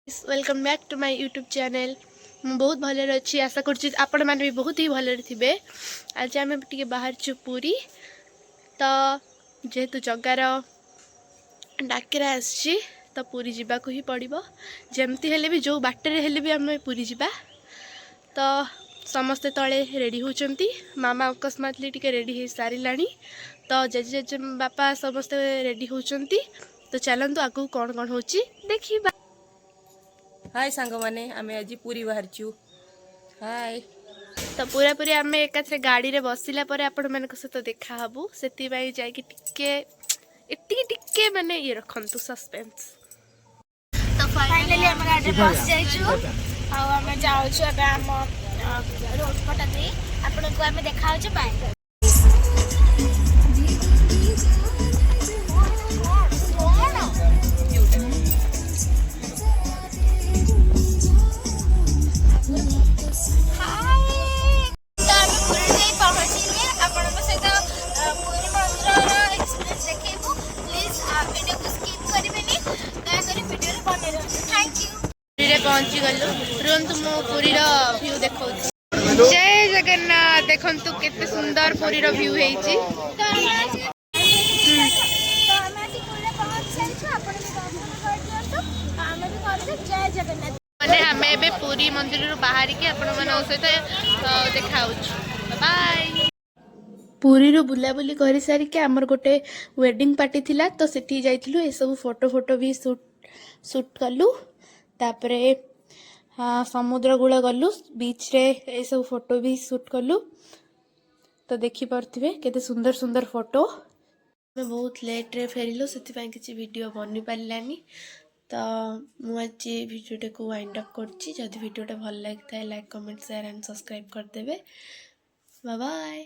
Welcome back to my YouTube channel. मैं बहुत भले अच्छी आशा कर आपण मैंने भी बहुत ही भले थे। आज आम टे बाहर पूरी तो जेहेतु जगार डाकरा आसी तो पूरी जावाक ही पड़ो जमती हेले भी जो बाटर हेले भी आम पूरी जावा। तो समस्ते तले रेडी होती मामा अकस्मातली टी रेडी हो सारा तो जेजे जेजे बापा समस्ते रेडी होती। तो चलतु आगू कौन कौन हो देखा। हाय सांग माने आमे आज पूरी बाहरचु। हाय तो पूरा पूरी आम एक गाड़ी रे बसिला पर आपण मान सहित देखा हबू से टिके माने ये रखंतु सस्पेंस। तो फाइनली हम गाड़ी बस जाइछु आ हम जाउछु अब हम रोड पटा दे आपण को हम देखाउछु बाय। पहुंची गलु रुंतु मो पुरी रो व्यू देखौ। जय जगन्नाथ देखंतु केते सुंदर पुरी रो व्यू हेची। माने हमें बे पूरी मंदिर रो बाहर के आपण मन सहित देखाउछु। बाय। पुरी रो बुलाबुली करि सारी के हमर गोटे वेडिंग पार्टी थिला तो सेठी जाइथिलु ए सब फोटो भी शूट कलु। तापरे हाँ समुद्र कूल गलु बीच रे ये सब फोटो भी शूट कलु। तो देखी पार्थिबे केते सुंदर सुंदर फोटो। मैं बहुत लेट रे फेरिलु से किसी वीडियो बनी पारानी। तो मुझे वीडियो को वाइंड अप करछि। जदि वीडियोटा भल लगी like comment share and subscribe करदेवे। Bye bye.